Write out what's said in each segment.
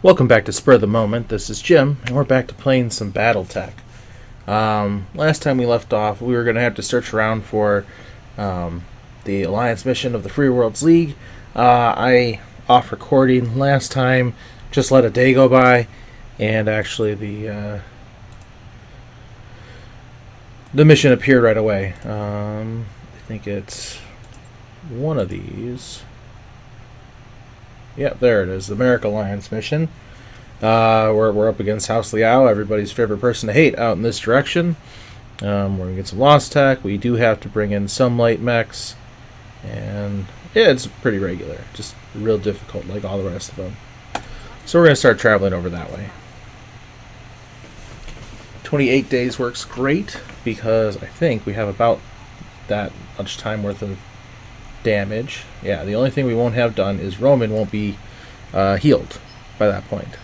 Welcome back to Spur of the Moment. This is Jim, and we're back to playing some BattleTech. Last time we left off, we were going to have to search around for the Alliance mission of the Free Worlds League. I, off recording last time, just let a day go by, and actually the mission appeared right away. I think it's one of these. Yep, there it is, the America Alliance mission. We're up against House Liao, everybody's favorite person to hate out in this direction. We're going to get some Lost Tech. We do have to bring in some light mechs. And yeah, it's pretty regular. Just real difficult like all the rest of them. So we're going to start traveling over that way. 28 days works great because I think we have about that much time worth of damage. Yeah, the only thing we won't have done is Roman won't be healed by that point.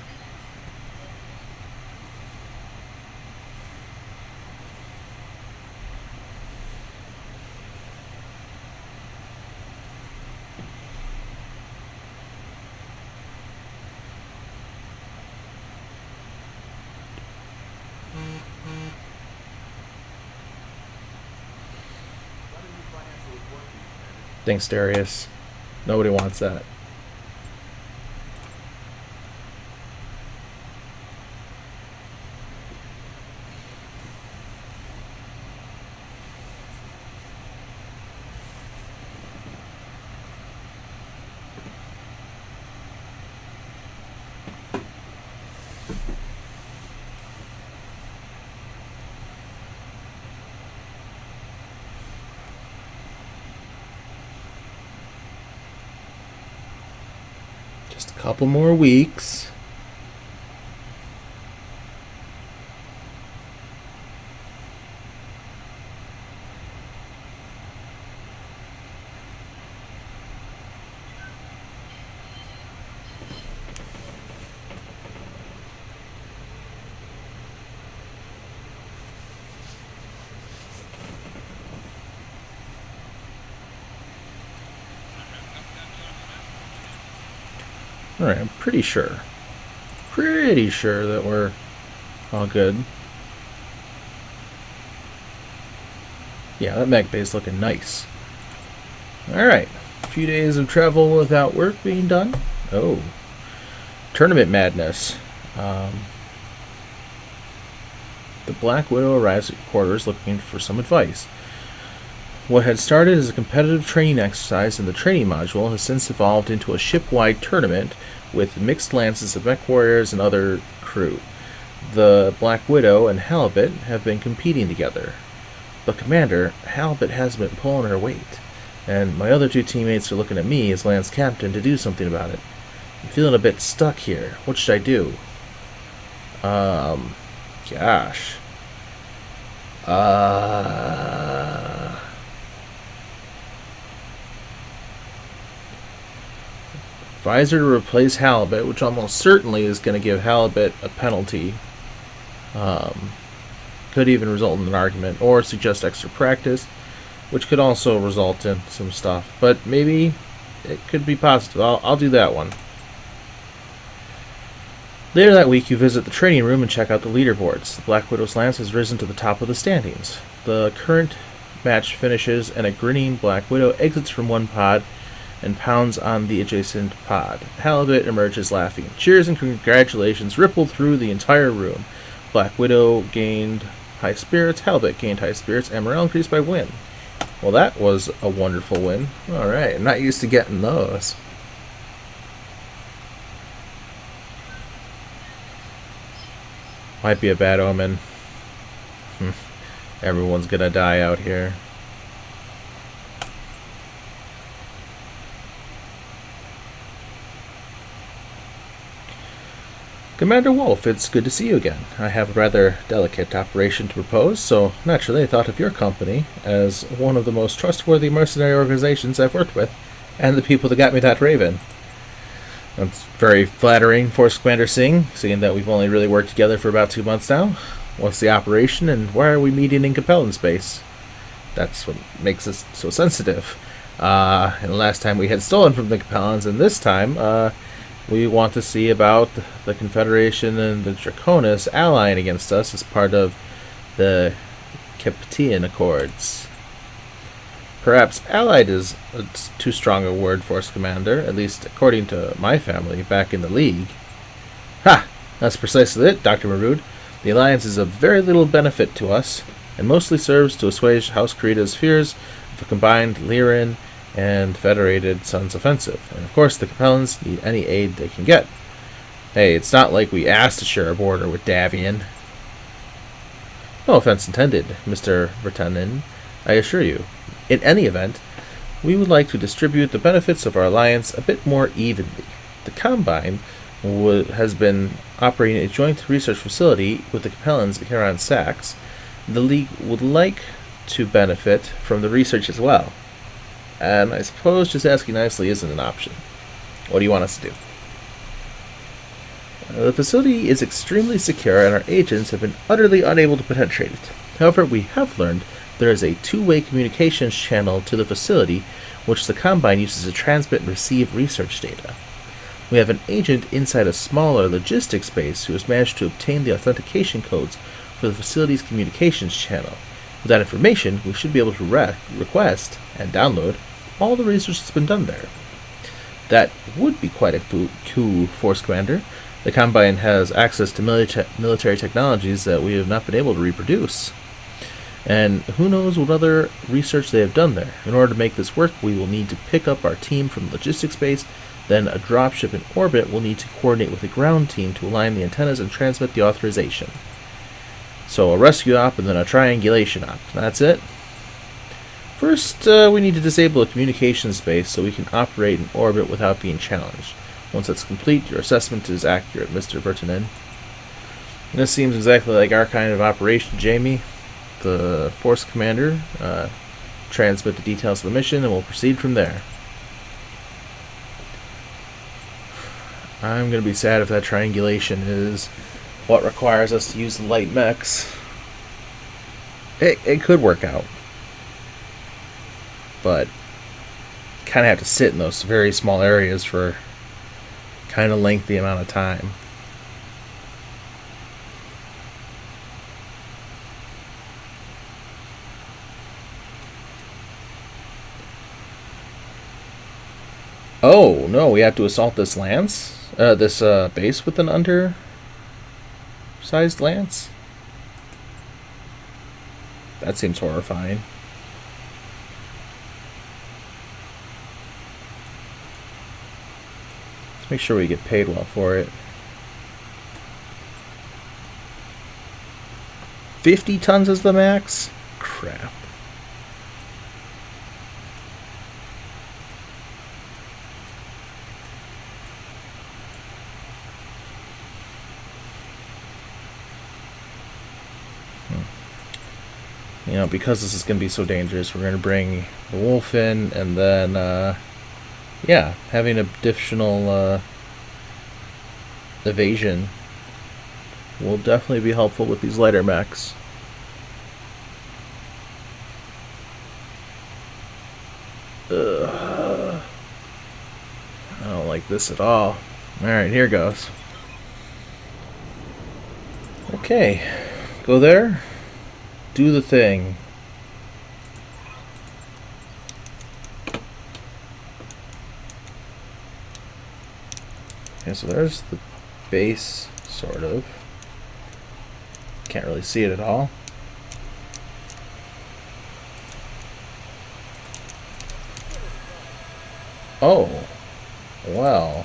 Thanks, Darius. Nobody wants that. Just a couple more weeks. Alright, I'm pretty sure that we're all good. Yeah, that mech bay is looking nice. Alright, a few days of travel without work being done. Oh, tournament madness. The Black Widow arrives at your quarters looking for some advice. What had started as a competitive training exercise in the training module has since evolved into a ship-wide tournament with mixed lances of mech warriors and other crew. The Black Widow and Halibut have been competing together. But Commander, Halibut hasn't been pulling her weight, and my other two teammates are looking at me as Lance Captain to do something about it. I'm feeling a bit stuck here. What should I do? Gosh. Advisor to replace Halibut, which almost certainly is going to give Halibut a penalty. Could even result in an argument, or suggest extra practice, which could also result in some stuff. But maybe it could be positive. I'll do that one. Later that week, you visit the training room and check out the leaderboards. The Black Widow's lance has risen to the top of the standings. The current match finishes, and a grinning Black Widow exits from one pod and pounds on the adjacent pod. Halibut emerges laughing. Cheers and congratulations rippled through the entire room. Black Widow gained high spirits, Halibut gained high spirits, and morale increased by win. Well, that was a wonderful win. Alright, I'm not used to getting those. Might be a bad omen. Everyone's gonna die out here. Commander Wolf, it's good to see you again. I have a rather delicate operation to propose, so naturally I thought of your company as one of the most trustworthy mercenary organizations I've worked with, and the people that got me that raven. That's very flattering, Force Commander Singh, seeing that we've only really worked together for about 2 months now. What's the operation, and why are we meeting in Capellan space? That's what makes us so sensitive. And the last time we had stolen from the Capellans, and this time, We want to see about the Confederation and the Draconis allying against us as part of the Capetian Accords. Perhaps allied is too strong a word, Force Commander, at least according to my family back in the League. Ha! That's precisely it, Dr. Marud. The alliance is of very little benefit to us, and mostly serves to assuage House Kurita's fears of a combined Lyran and Federated Suns offensive. And of course, the Capellans need any aid they can get. Hey, it's not like we asked to share a border with Davian. No offense intended, Mr. Vertanen, I assure you. In any event, we would like to distribute the benefits of our alliance a bit more evenly. The Combine has been operating a joint research facility with the Capellans here on Sax. The League would like to benefit from the research as well. And I suppose just asking nicely isn't an option. What do you want us to do? The facility is extremely secure and our agents have been utterly unable to penetrate it. However, we have learned there is a two-way communications channel to the facility which the Combine uses to transmit and receive research data. We have an agent inside a smaller logistics base who has managed to obtain the authentication codes for the facility's communications channel. With that information, we should be able to request and download all the research that's been done there. That would be quite a coup, Force Commander. The Combine has access to military technologies that we have not been able to reproduce. And who knows what other research they have done there. In order to make this work, we will need to pick up our team from the logistics base, then a dropship in orbit will need to coordinate with a ground team to align the antennas and transmit the authorization. So a rescue op and then a triangulation op. That's it. First, we need to disable a communication space so we can operate in orbit without being challenged. Once that's complete, your assessment is accurate, Mr. Vertanen. This seems exactly like our kind of operation, Jamie. The Force Commander transmit the details of the mission and we'll proceed from there. I'm going to be sad if that triangulation is what requires us to use the light mechs. It could work out. But kind of have to sit in those very small areas for kind of lengthy amount of time. Oh, no, we have to assault this lance? This base with an undersized lance? That seems horrifying. Let's make sure we get paid well for it. 50 tons is the max? Crap. You know, because this is going to be so dangerous, we're going to bring the wolf in, and then, yeah, having additional evasion will definitely be helpful with these lighter mechs. Ugh. I don't like this at all. Alright, here goes. Okay, go there. Do the thing. Okay, so there's the base, sort of. Can't really see it at all. Oh, well.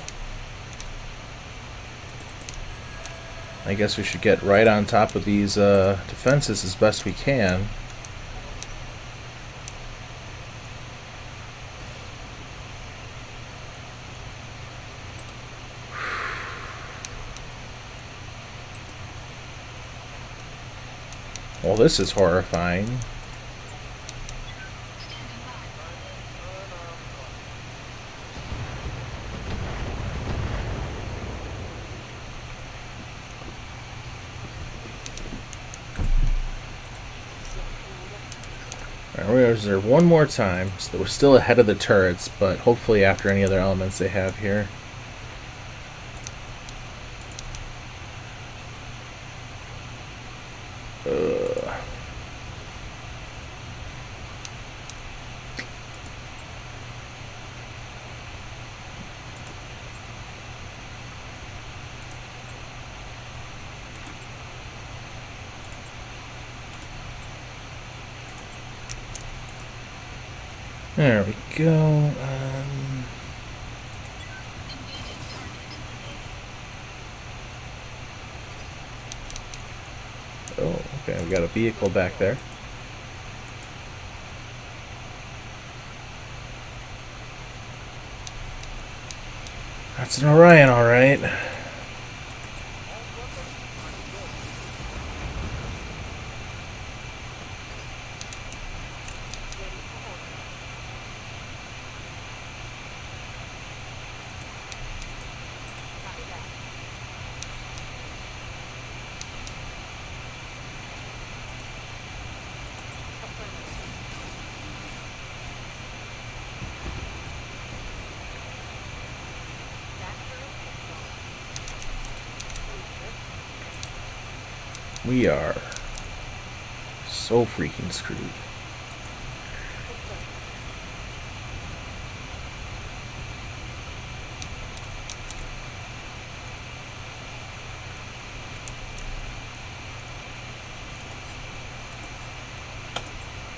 I guess we should get right on top of these defenses as best we can. Well, this is horrifying. We're going to reserve one more time, so that we're still ahead of the turrets, but hopefully after any other elements they have here. There we go. Oh, okay, we got a vehicle back there. That's an Orion, alright. We are so freaking screwed.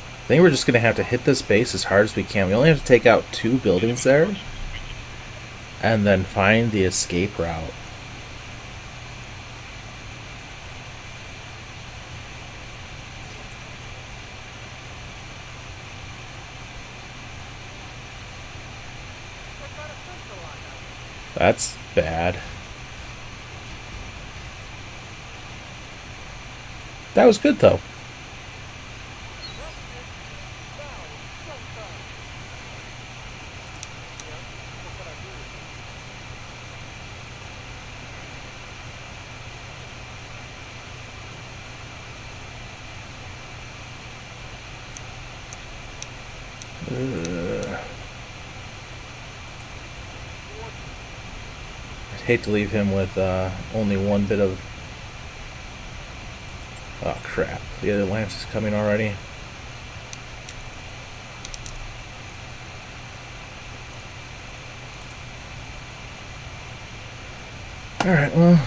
I think we're just going to have to hit this base as hard as we can. We only have to take out 2 buildings there. And then find the escape route. That's bad. That was good, though. I'd hate to leave him with only 1 bit of... Oh, crap. The other lance is coming already. Alright, well...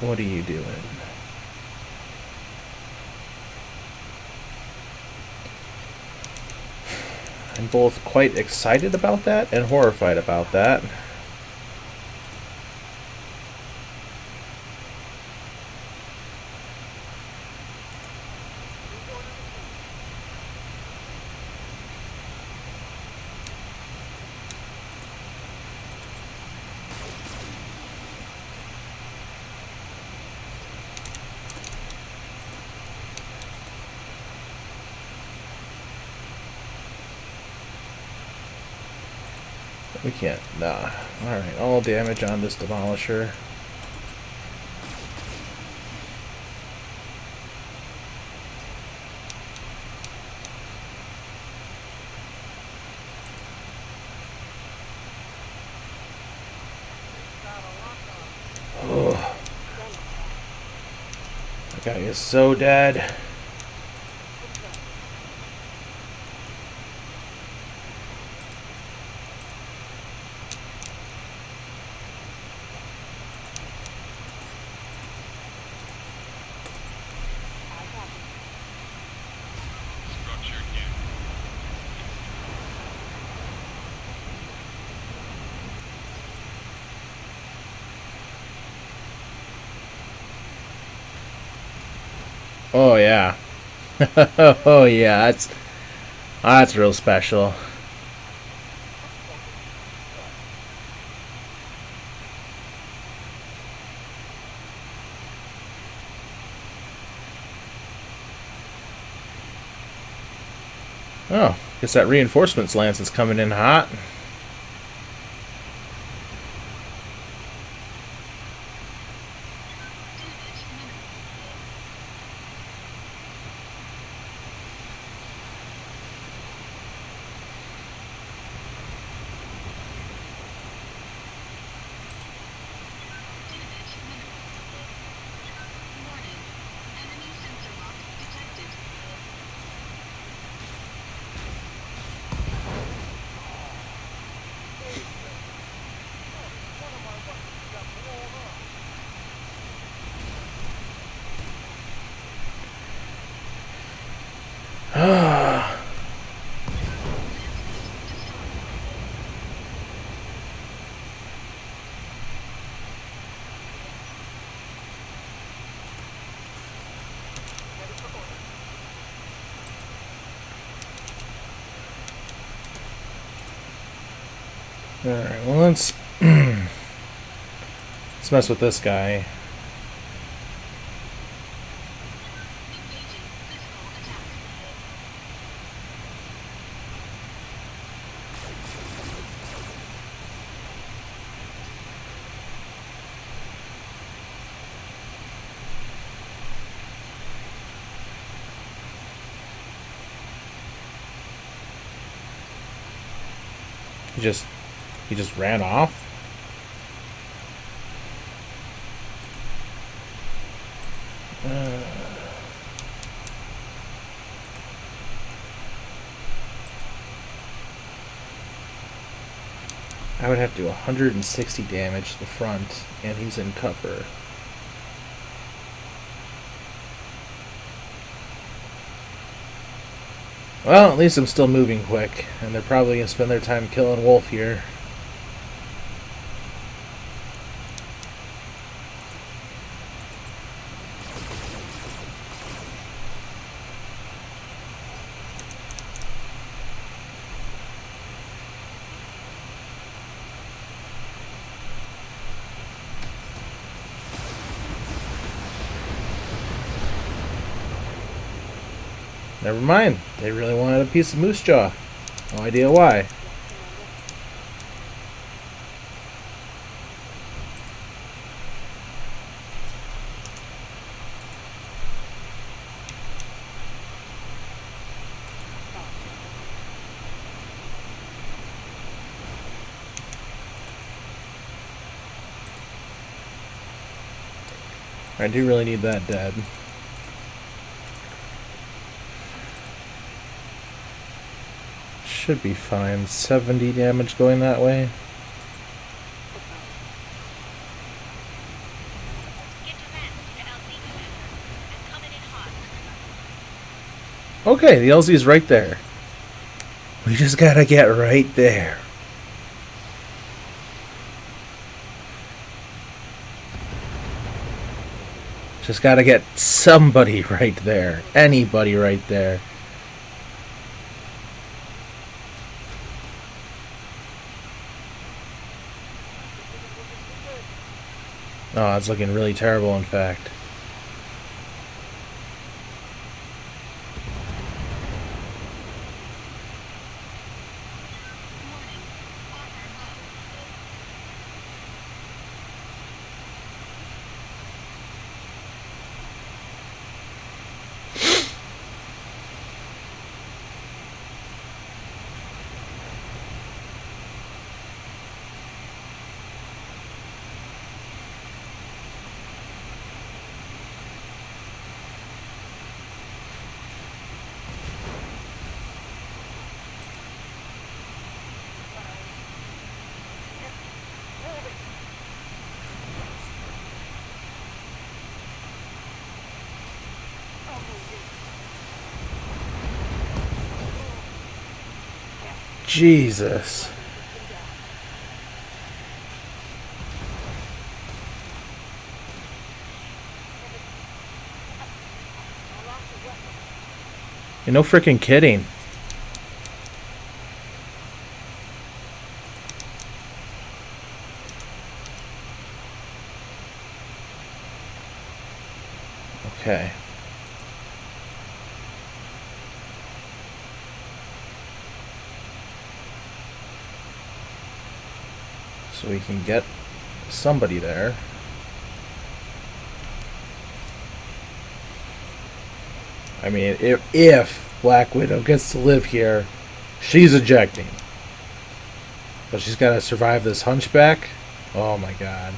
What are you doing? I'm both quite excited about that and horrified about that. We can't. Nah. Alright, all damage on this demolisher. Oh. That guy is so dead. Oh yeah. Oh yeah, that's real special. Oh, guess that reinforcements lance is coming in hot. Alright, well let's mess with this guy. He just ran off? I would have to do 160 damage to the front, and he's in cover. Well, at least I'm still moving quick, and they're probably going to spend their time killing Wolf here. Never mind. They really wanted a piece of moose jaw. No idea why. I do really need that dead. Should be fine. 70 damage going that way. Okay, the LZ's right there. We just gotta get right there. Just gotta get somebody right there. Anybody right there. Oh, it's looking really terrible, in fact. Jesus. You're no freaking kidding. Okay. So we can get somebody there. I mean, if Black Widow gets to live here, she's ejecting. But she's got to survive this hunchback. Oh my god.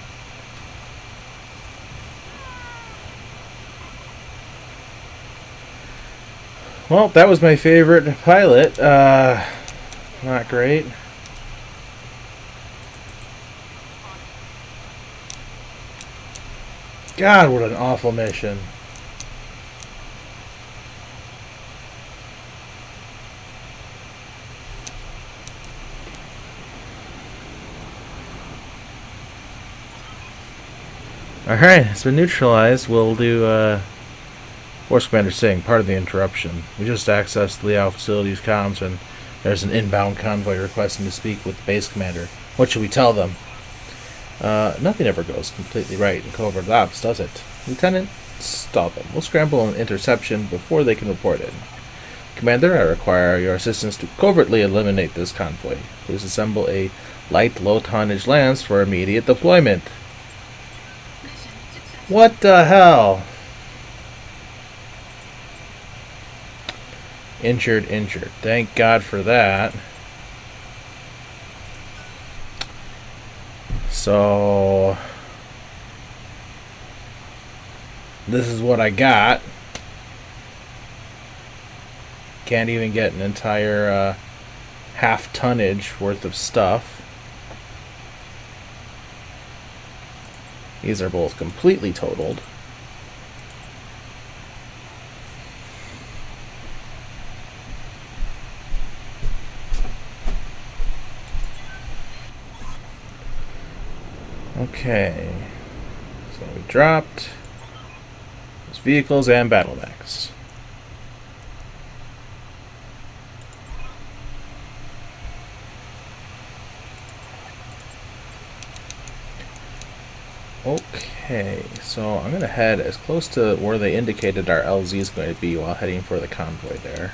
Well, that was my favorite pilot. Not great. God, what an awful mission. Alright, it's been neutralized. We'll do Force Commander saying part of the interruption. We just accessed Liao Facilities comms and there's an inbound convoy requesting to speak with the base commander. What should we tell them? Nothing ever goes completely right in covert ops, does it? Lieutenant, stop them. We'll scramble an interception before they can report it. Commander, I require your assistance to covertly eliminate this convoy. Please assemble a light, low-tonnage lance for immediate deployment. What the hell? Injured. Thank God for that. So this is what I got. Can't even get an entire half tonnage worth of stuff. These are both completely totaled. Okay, so we dropped those vehicles and battle mechs. Okay, so I'm going to head as close to where they indicated our LZ is going to be while heading for the convoy there.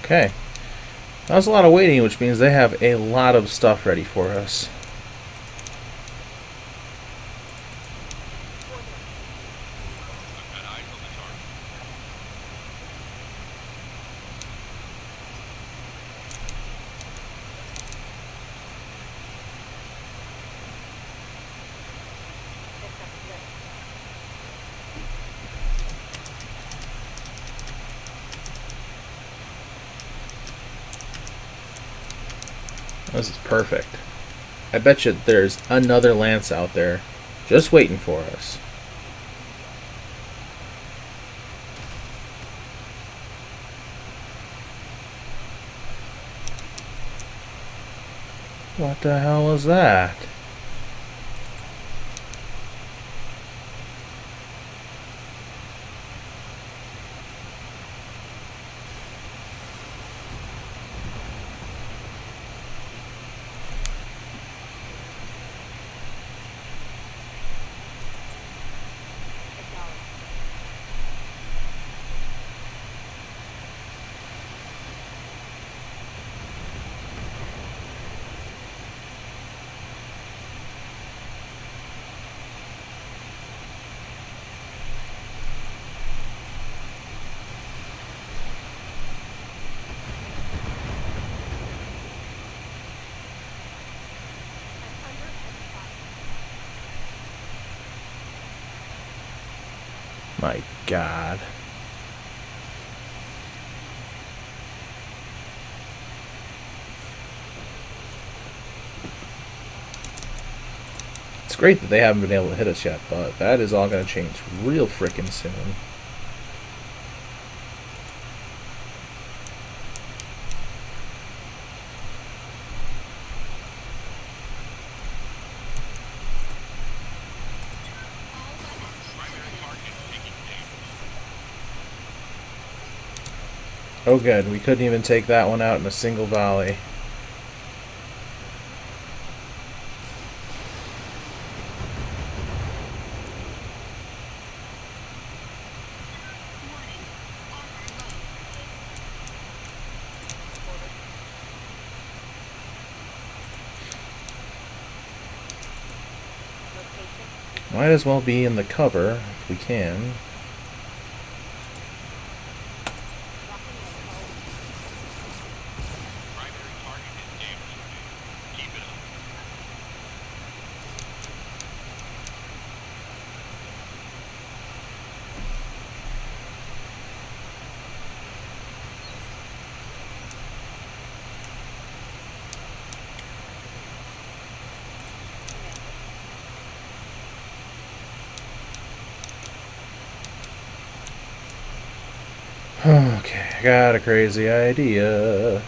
Okay, that was a lot of waiting, which means they have a lot of stuff ready for us. This is perfect. I bet you there's another lance out there just waiting for us. What the hell was that? My God. It's great that they haven't been able to hit us yet, but that is all going to change real frickin' soon. Oh good, we couldn't even take that one out in a single volley. Might as well be in the cover if we can. Okay, I got a crazy idea.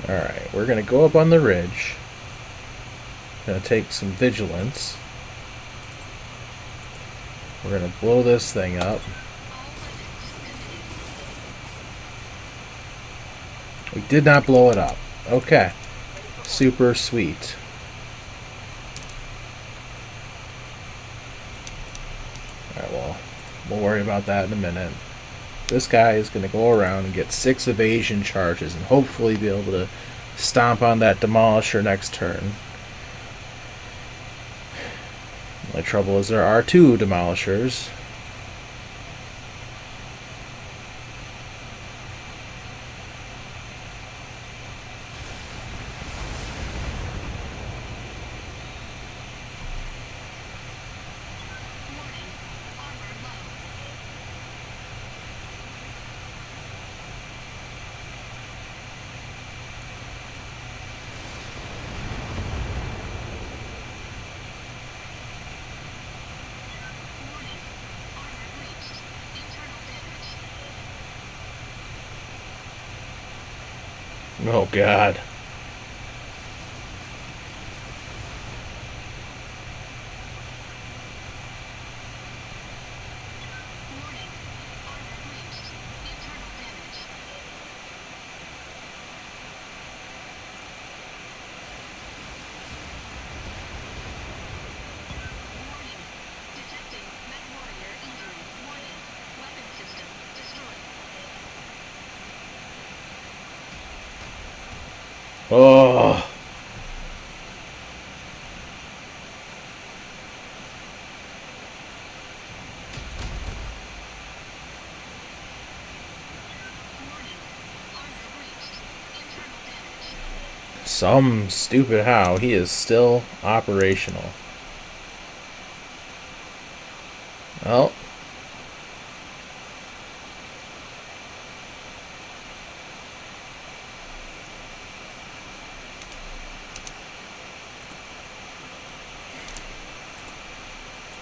Alright, we're going to go up on the ridge. Going to take some vigilance. We're going to blow this thing up. We did not blow it up. Okay. Super sweet. Alright, well, we'll worry about that in a minute. This guy is going to go around and get 6 evasion charges and hopefully be able to stomp on that demolisher next turn. The trouble is there are 2 demolishers. Oh, God. Oh. Some stupid how he is still operational. Well.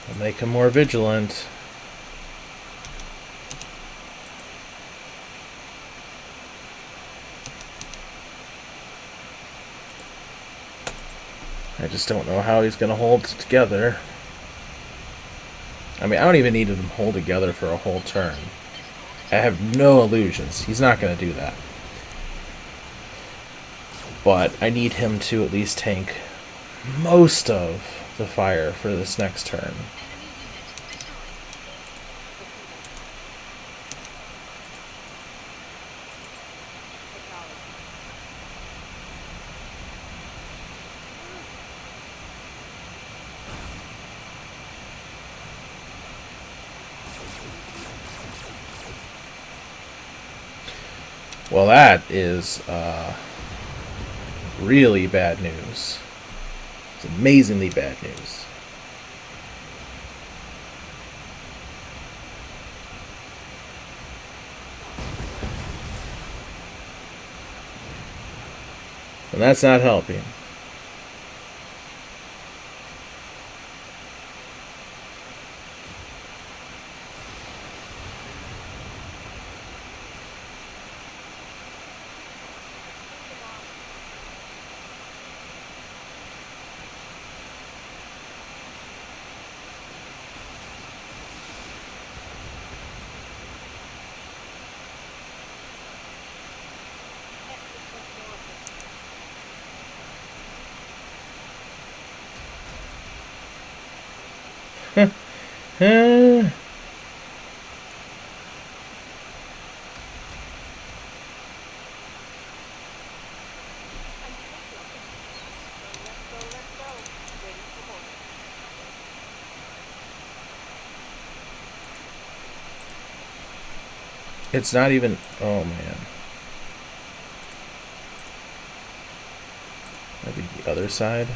I'll make him more vigilant. I just don't know how he's going to hold it together. I mean, I don't even need him to hold together for a whole turn. I have no illusions. He's not going to do that. But I need him to at least tank most of the fire for this next turn. Well, that is really bad news. It's amazingly bad news. And that's not helping. It's not even... Oh, man. Maybe the other side.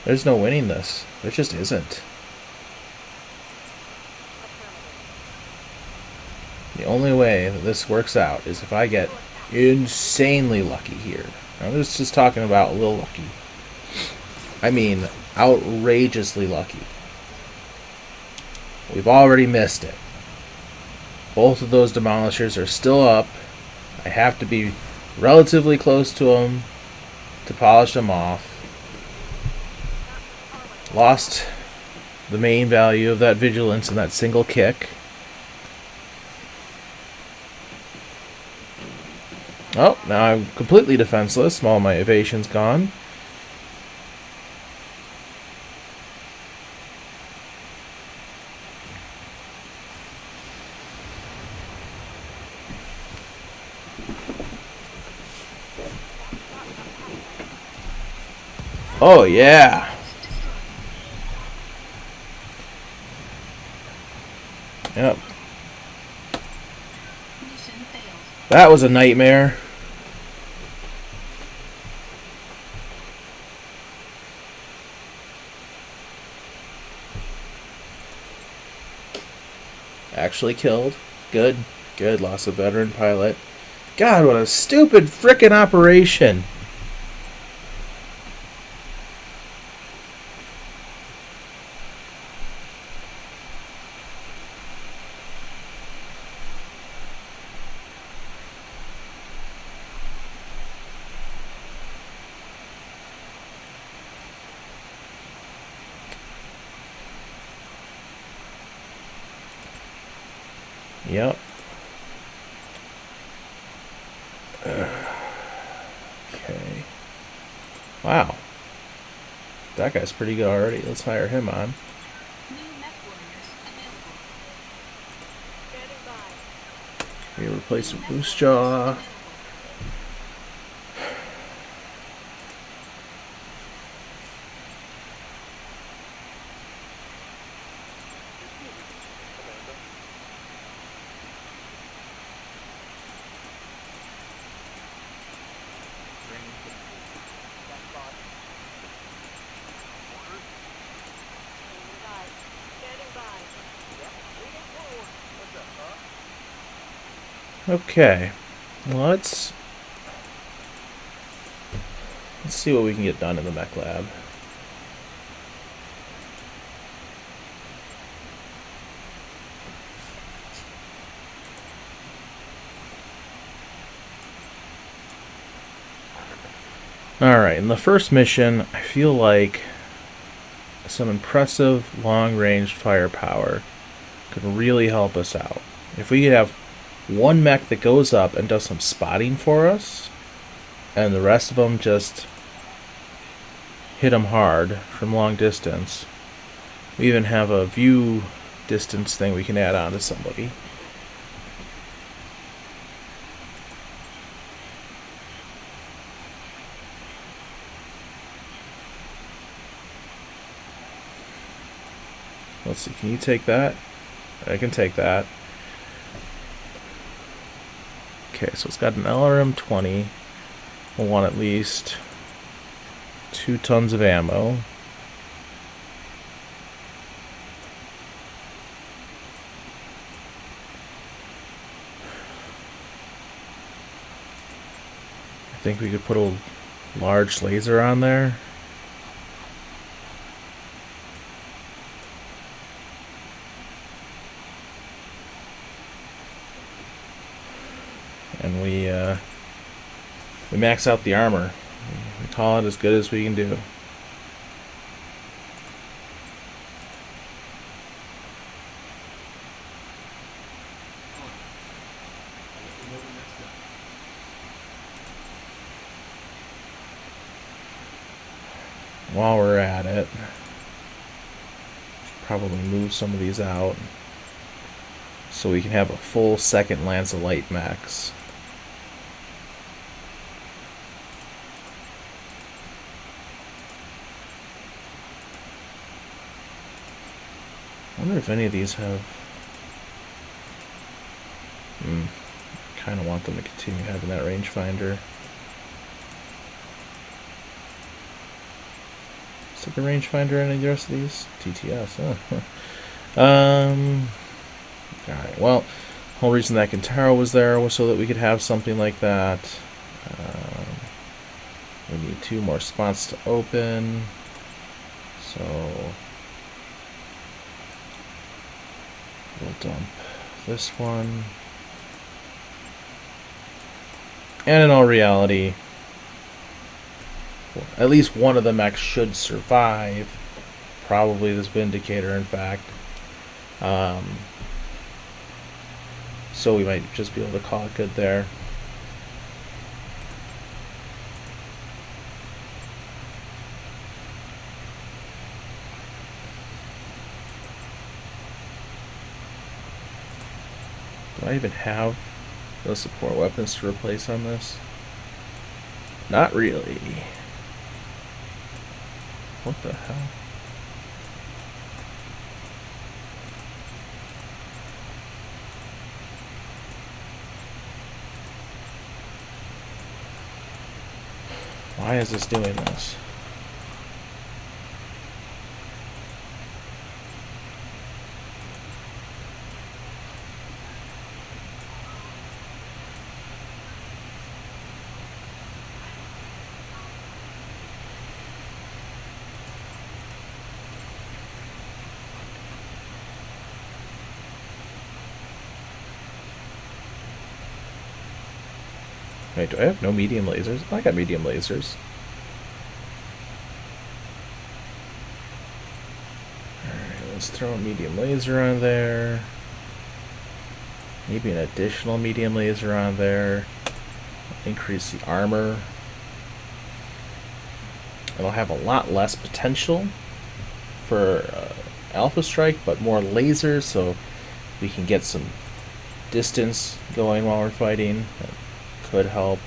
There's no winning this. There just isn't. The only way that this works out is if I get insanely lucky here. I'm just talking about a little lucky. I mean, outrageously lucky. We've already missed it. Both of those demolishers are still up. I have to be relatively close to them to polish them off. Lost the main value of that vigilance in that single kick. Oh, now I'm completely defenseless. All my evasion's gone. Oh, yeah. Yep. That was a nightmare. Actually killed. Good. Good. Lost a veteran pilot. God, what a stupid frickin' operation. Yep. Okay. Wow. That guy's pretty good already. Let's hire him on. We replace a Boost Jaw. Okay, well, let's see what we can get done in the mech lab. Alright, in the first mission, I feel like some impressive long-range firepower could really help us out. If we could have one mech that goes up and does some spotting for us, and the rest of them just hit them hard from long distance. We even have a view distance thing we can add on to somebody. Let's see, can you take that? I can take that. Okay, so it's got an LRM-20. We'll want at least 2 tons of ammo. I think we could put a large laser on there. And we max out the armor. We call it as good as we can do. While we're at it, probably move some of these out so we can have a full second Lance of Light mechs. I wonder if any of these have... kind of want them to continue having that rangefinder. Is it the rangefinder in any of the rest of these? TTS, Alright, well, the whole reason that Kintaro was there was so that we could have something like that. We need 2 more spots to open. So we'll dump this one. And in all reality, at least one of the mechs should survive. Probably this Vindicator, in fact. So we might just be able to call it good there. Do I even have those support weapons to replace on this? Not really. What the hell? Why is this doing this? Wait, do I have no medium lasers? I got medium lasers. Alright, let's throw a medium laser on there. Maybe an additional medium laser on there. Increase the armor. It'll have a lot less potential for Alpha Strike, but more lasers, so we can get some distance going while we're fighting. That could help.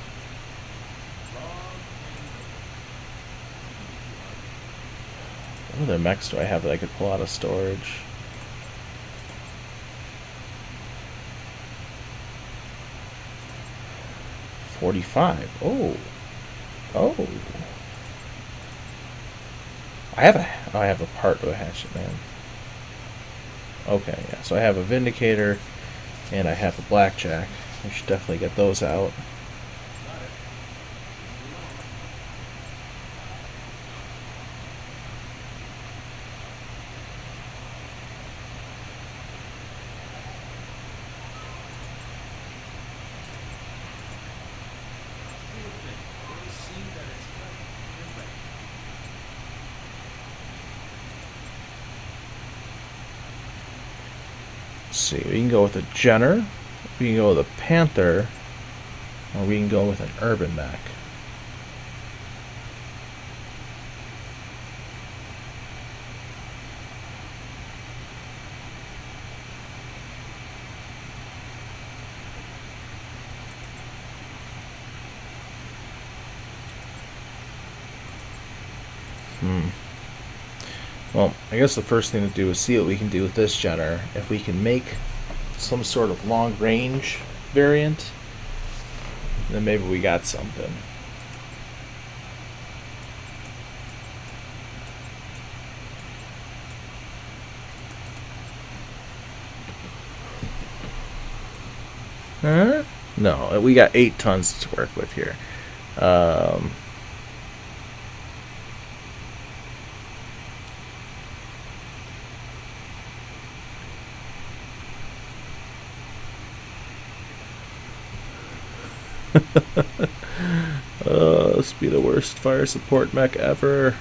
What other mechs do I have that I could pull out of storage? $45. Oh. Oh. I have a part of a hatchet man. Okay, yeah. So I have a Vindicator and I have a Blackjack. I should definitely get those out. See, we can go with a Jenner, we can go with a Panther, or we can go with an Urban mech. Well, I guess the first thing to do is see what we can do with this Jenner. If we can make some sort of long range variant, then maybe we got something. Huh? No, we got 8 tons to work with here. This be the worst fire support mech ever.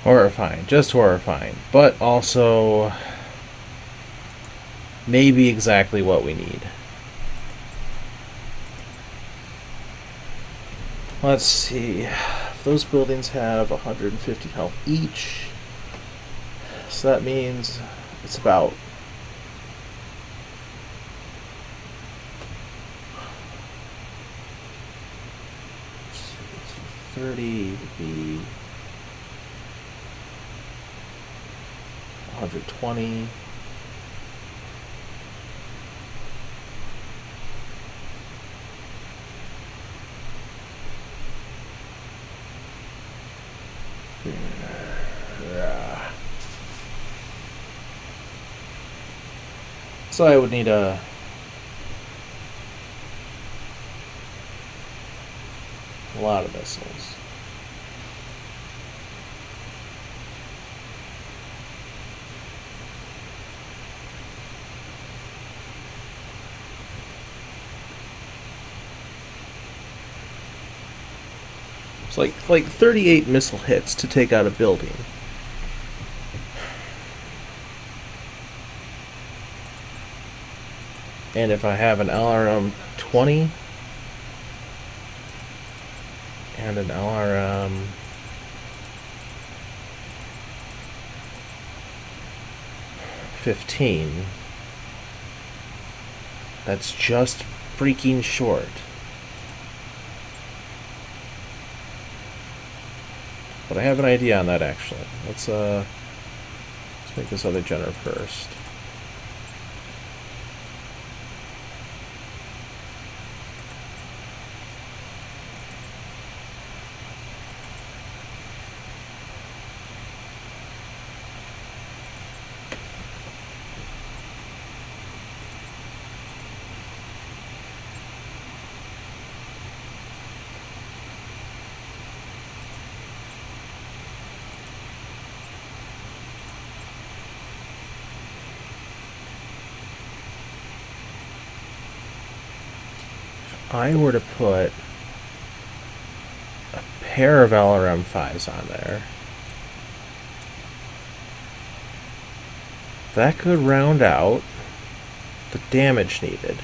Horrifying, just horrifying, but also maybe exactly what we need. Let's see, if those buildings have 150 health each, so that means it's about 30 would be 120. Yeah. So I would need a lot of missiles. It's like 38 missile hits to take out a building. And if I have an LRM 20 and an LRM 15, that's just freaking short. But I have an idea on that actually. Let's make this other generator first. I were to put a pair of LRM 5s on there, that could round out the damage needed.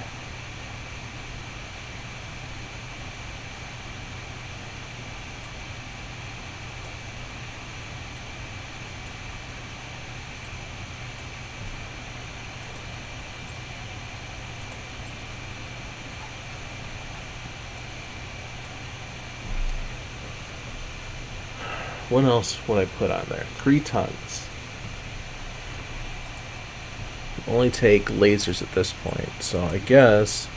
What else would I put on there? 3 tons. Only take lasers at this point, so I guess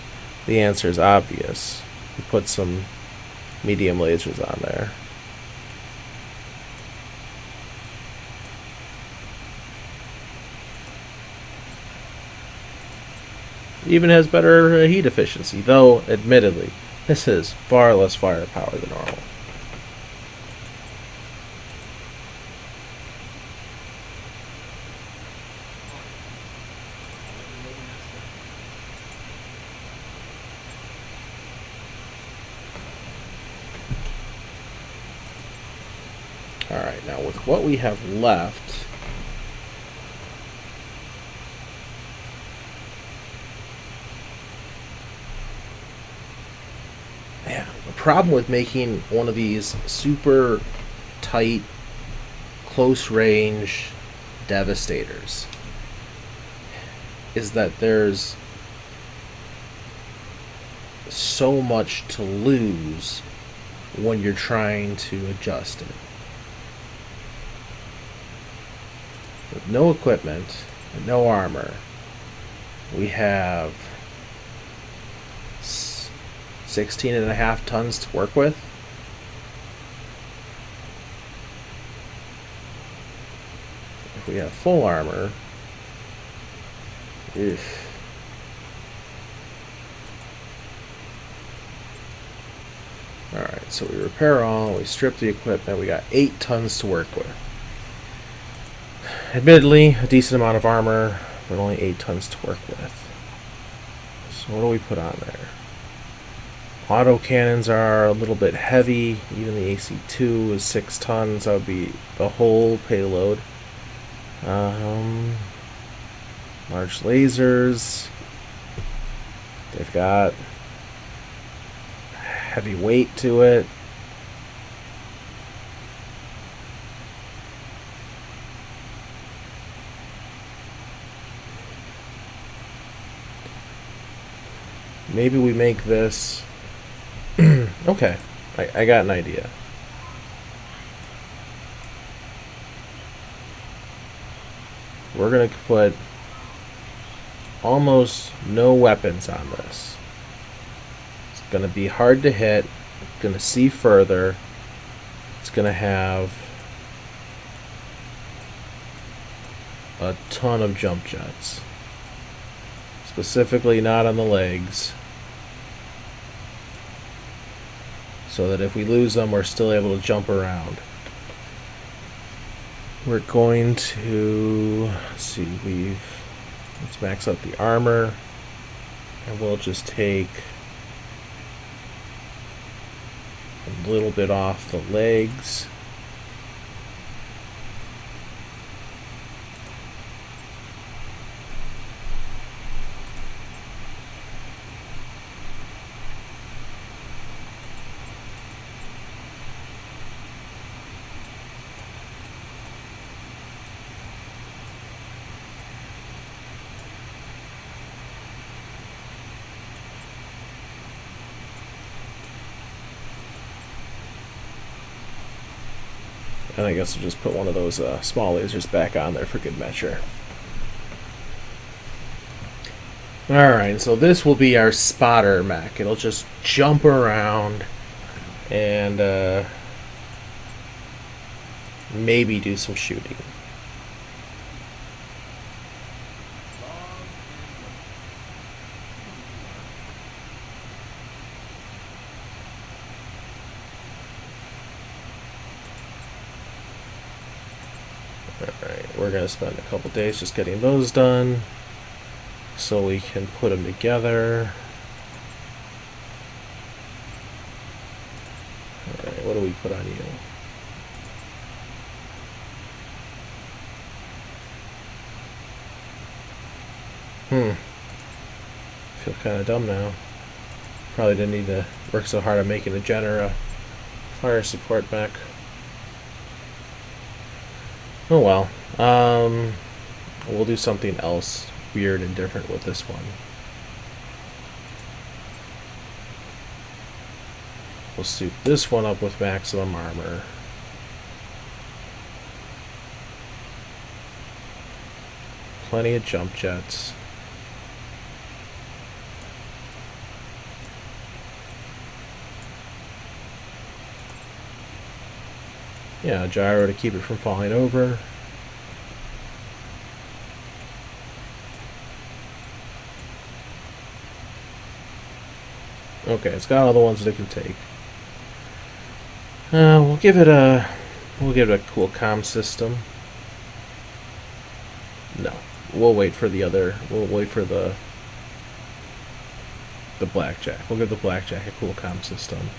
the answer is obvious. We put some medium lasers on there. Even has better heat efficiency, though admittedly this is far less firepower than normal. Alright, now with what we have left, yeah, the problem with making one of these super tight, close range devastators is that there's so much to lose when you're trying to adjust it. With no equipment and no armor, we have 16.5 tons to work with. If we have full armor, Alright, so we repair all, we strip the equipment, we got 8 tons to work with. Admittedly, a decent amount of armor, but only 8 tons to work with. So what do we put on there? Autocannons are a little bit heavy. Even the AC-2 is 6 tons. That would be the whole payload. Large lasers. They've got heavy weight to it. Maybe we make this... Okay, I got an idea. We're going to put almost no weapons on this. It's going to be hard to hit. It's going to see further. It's going to have a ton of jump jets. Specifically not on the legs. So that if we lose them, we're still able to jump around. We're going to, let's see, let's max out the armor, and we'll just take a little bit off the legs. And I guess we'll just put one of those small lasers back on there for good measure. Alright, so this will be our spotter mech. It'll just jump around and maybe do some shooting. Alright, we're going to spend a couple days just getting those done so we can put them together. Alright, what do we put on you? I feel kind of dumb now. Probably didn't need to work so hard on making a Genera fire support mech. Oh well. We'll do something else weird and different with this one. We'll suit this one up with maximum armor. Plenty of jump jets. Yeah, gyro to keep it from falling over. Okay, it's got all the ones that it can take. We'll give it a cool comm system. No, we'll wait for the other. We'll wait for the blackjack. We'll give the blackjack a cool comm system.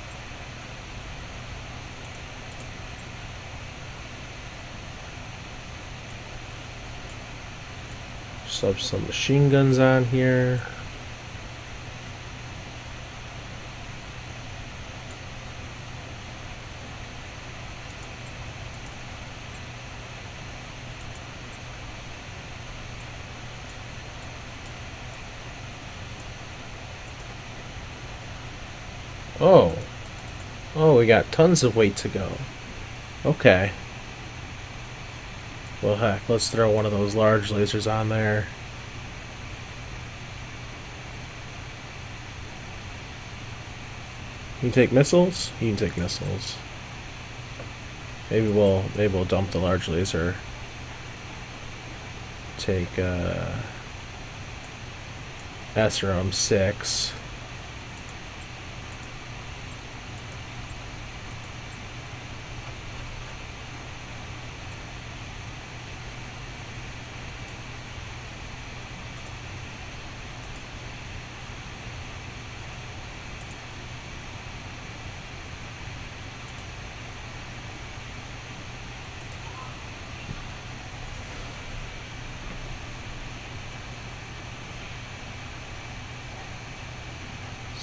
Sub some machine guns on here. Oh, we got tons of weight to go. Okay. Well, heck, let's throw one of those large lasers on there. You can take missiles? You can take missiles. Maybe we'll dump the large laser. Take SRM 6.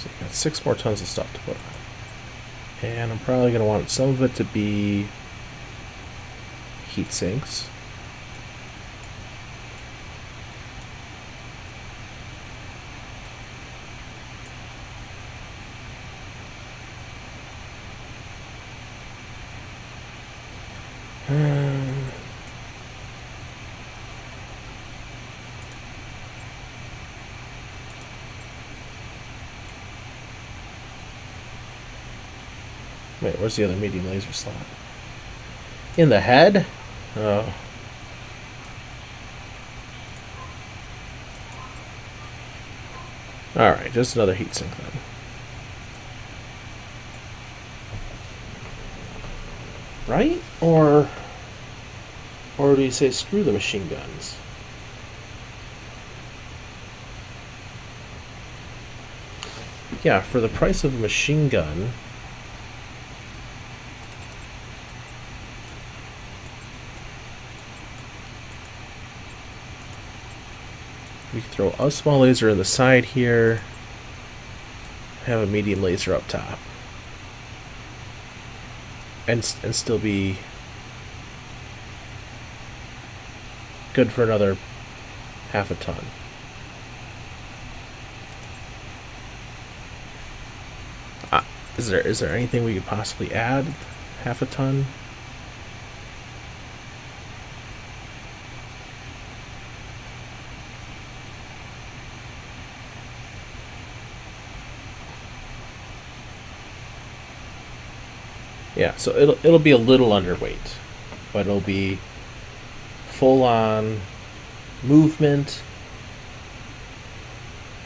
So you got 6 more tons of stuff to put on. And I'm probably going to want some of it to be heat sinks. Wait, where's the other medium laser slot? In the head? Oh. Alright, just another heatsink then. Right? Or do you say screw the machine guns? Yeah, for the price of a machine gun, we can throw a small laser in the side here, have a medium laser up top, and still be good for another half a ton. Is there anything we could possibly add half a ton? Yeah, so it'll be a little underweight, but it'll be full on movement,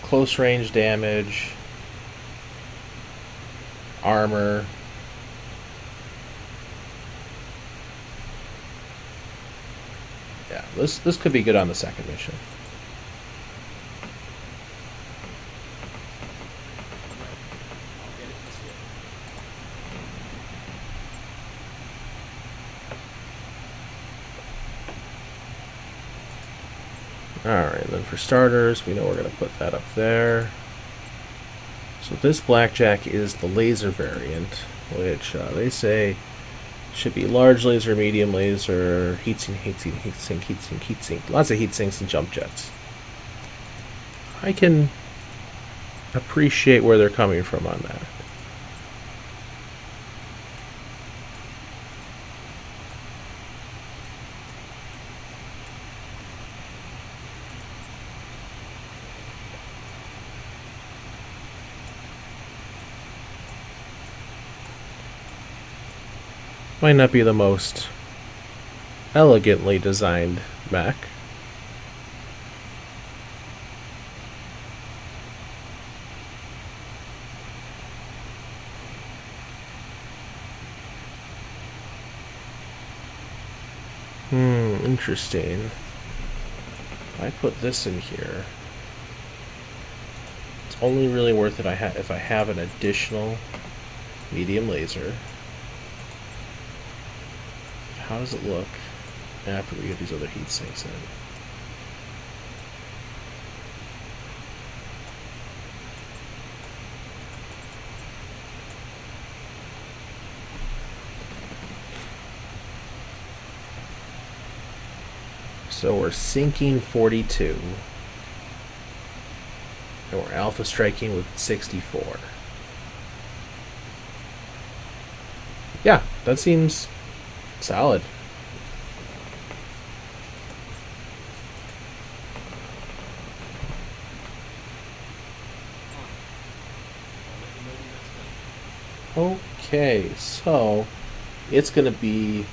close range damage, armor. Yeah, this could be good on the second mission. Alright, then for starters, we know we're going to put that up there. So this blackjack is the laser variant, which they say should be large laser, medium laser, heatsink, heatsink, heatsink, heatsink, heatsink. Lots of heatsinks and jump jets. I can appreciate where they're coming from on that. Might not be the most elegantly designed mech. Interesting. If I put this in here, it's only really worth it if I have an additional medium laser. How does it look after we get these other heat sinks in? So we're sinking 42. And we're alpha striking with 64. Yeah, that seems solid. Okay, so it's going to be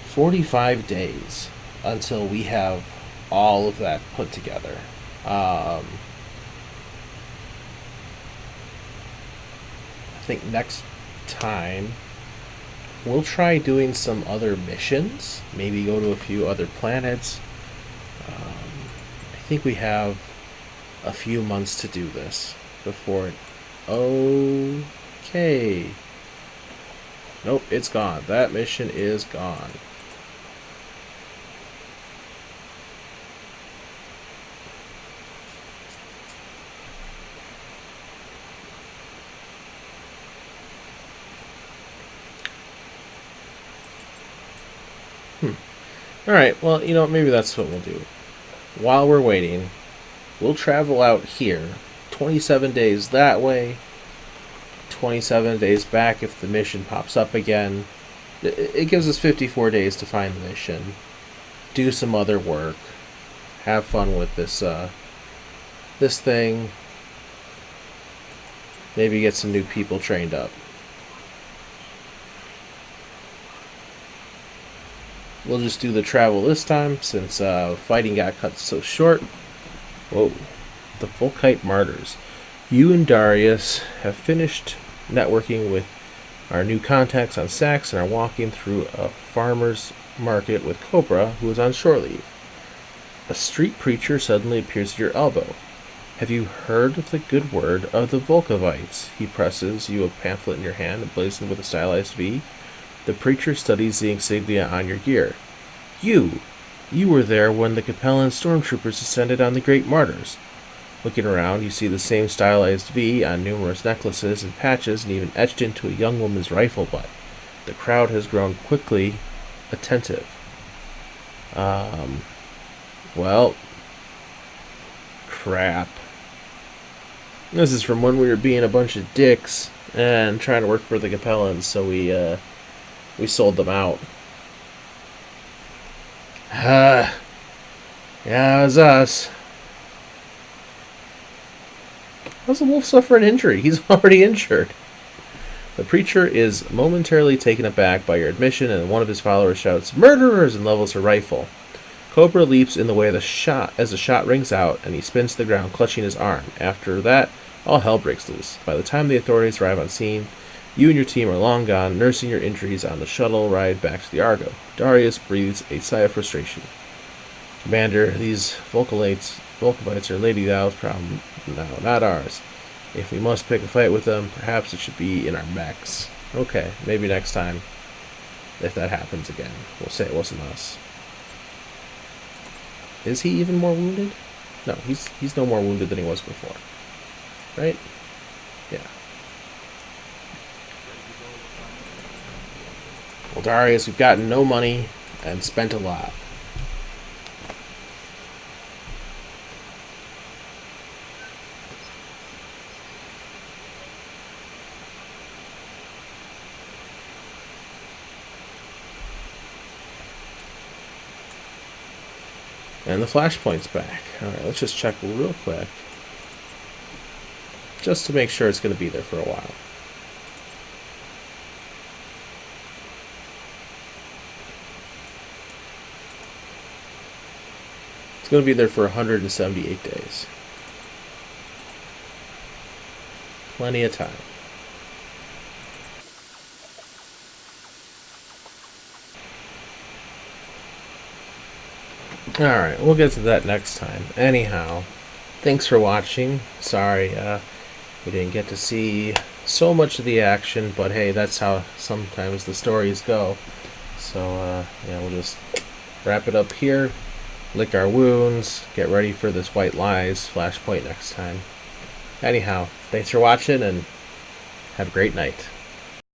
45 days until we have all of that put together. I think next time we'll try doing some other missions, maybe go to a few other planets. I think we have a few months to do this before it... Okay. Nope, it's gone. That mission is gone. Alright, well, you know, maybe that's what we'll do. While we're waiting, we'll travel out here. 27 days that way, 27 days back if the mission pops up again. It gives us 54 days to find the mission, do some other work, have fun with this thing, maybe get some new people trained up. We'll just do the travel this time since fighting got cut so short. Whoa, the Volkite Martyrs. You and Darius have finished networking with our new contacts on Sax and are walking through a farmer's market with Cobra, who is on shore leave. A street preacher suddenly appears at your elbow. Have you heard the good word of the Volkovites? He presses you a pamphlet in your hand, emblazoned with a stylized V. The preacher studies the insignia on your gear. You were there when the Capellan stormtroopers descended on the Great Martyrs. Looking around, you see the same stylized V on numerous necklaces and patches, and even etched into a young woman's rifle butt. The crowd has grown quickly attentive. Well, crap. This is from when we were being a bunch of dicks and trying to work for the Capellans, so we sold them out. Yeah, it was us. How's the wolf suffer an injury? He's already injured. The preacher is momentarily taken aback by your admission, and one of his followers shouts, "Murderers!" and levels her rifle. Cobra leaps in the way of the shot as the shot rings out, and he spins to the ground, clutching his arm. After that, all hell breaks loose. By the time the authorities arrive on scene, you and your team are long gone, nursing your injuries on the shuttle ride back to the Argo. Darius breathes a sigh of frustration. Commander, these Volkovites are Lady Thou's problem now, not ours. If we must pick a fight with them, perhaps it should be in our mechs. Okay, maybe next time, if that happens again, we'll say it wasn't us. Is he even more wounded? No, he's no more wounded than he was before. Right? Yeah. Well, Darius, we've gotten no money and spent a lot. And the flashpoint's back. Alright, let's just check real quick. Just to make sure it's going to be there for a while. It's going to be there for 178 days. Plenty of time. Alright, we'll get to that next time. Anyhow, thanks for watching. Sorry, we didn't get to see so much of the action, but hey, that's how sometimes the stories go. So, yeah, we'll just wrap it up here, lick our wounds, get ready for this White Lies flashpoint next time. Anyhow, thanks for watching, and have a great night.